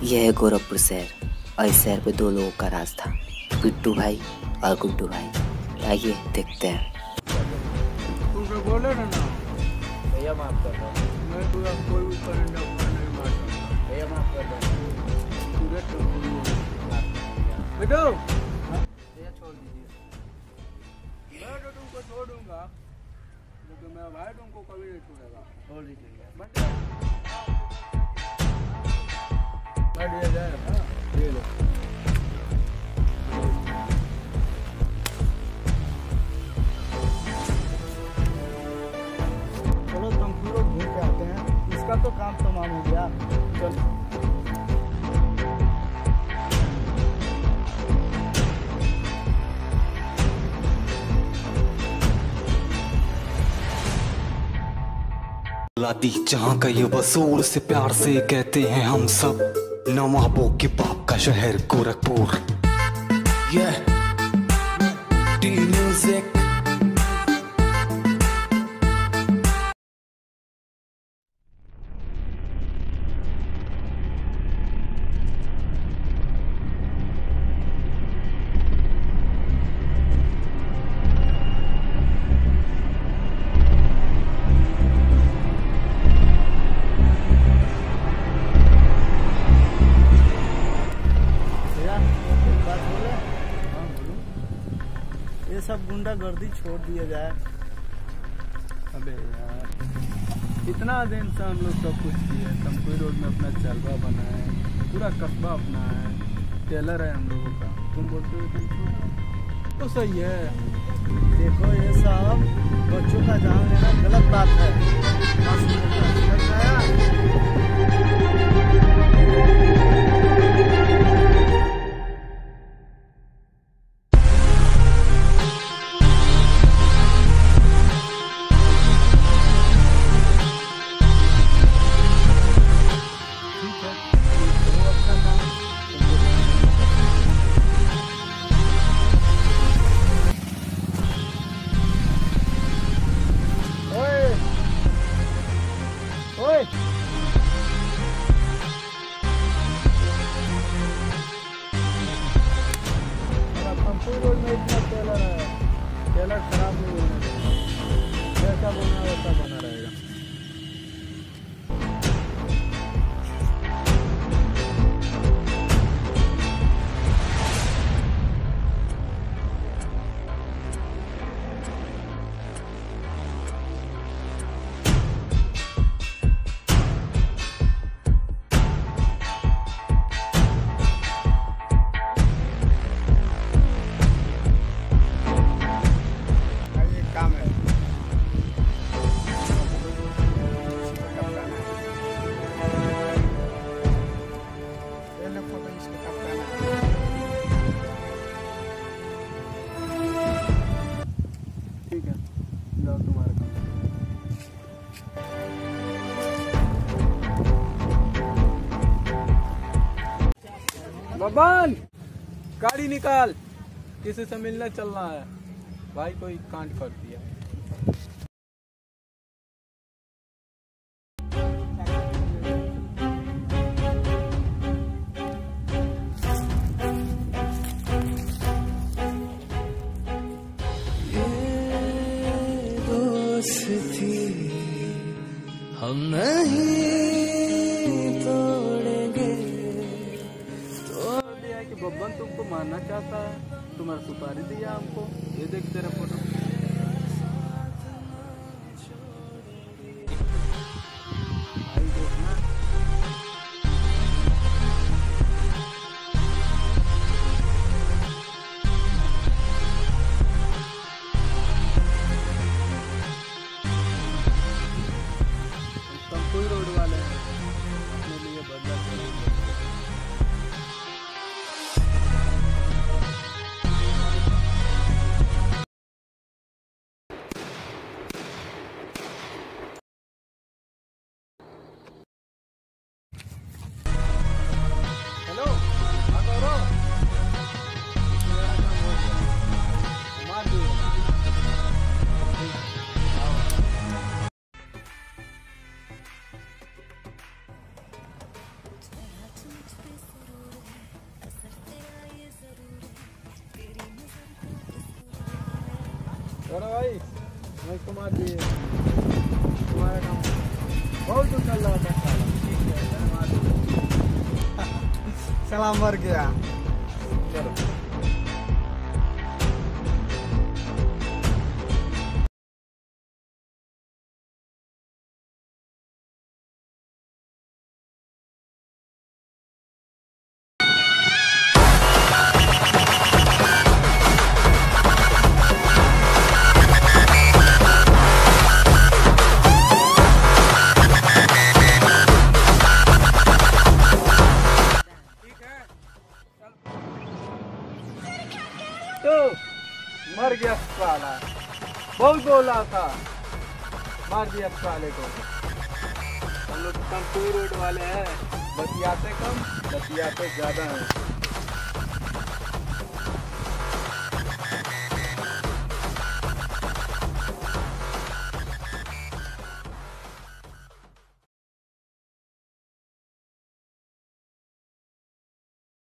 यह है गोरखपुर शहर और इस शहर पे दो लोगों का राज था, बिट्टू भाई और गुड्डू भाई। आइए देखते हैं। तुमसे बोले ना भैया माफ कर दो। मैं पूरा कोई भी परिंदा नहीं मारता। भैया माफ कर दो। बेटो भैया छोड़ दीजिए। मैं तो तुमको छोड़ दूंगा, लेकिन मेरा भाई तुमको कभी नहीं छोड़ेगा। छोड़ दीजिए। बैठ दिया जाए। ये लो। चलो तुम पूरा घूम के आते हैं, इसका तो काम तमाम हो गया। चलो लादी जहाँ का ये वसूल से प्यार से कहते हैं हम सब, नवाबों के बाप का शहर गोरखपुर। D music. ये सब गुंडागर्दी छोड़ दिया जाए। अबे यार, इतना दिन से हम लोग सब कुछ किए, तमकुई रोड में अपना चलवा बनाए, पूरा कस्बा अपना है, टेलर है हम लोगों का। तुम बोलते हो तुम छोड़ो, तो सही है। देखो ये सब बच्चों का जान लेना गलत बात है। रोड में इतना टेलर है, टेलर खराब नहीं होने देगा, जैसा बोलना वैसा बना रहेगा। ठीक है, जाओ तुम्हारा काम। बबन, गाड़ी निकाल, किसी से मिलने चलना है। भाई कोई कांड कर दिया। हम नहीं तोड़ेंगे। तो ये है कि बब्बन तुमको मारना चाहता है, तुम्हारा सुपारी दिया हमको। ये देख तेरा फोटो। और भाई मैं कुमार जी तुम्हारा काम बहुत तो चल रहा था सलाम मर गया। चलो तो मर गया साला, बहुत बोला था मार दिया साले को। हम लोग कम रोड वाले हैं, बतियाते कम बतियाते ज्यादा हैं।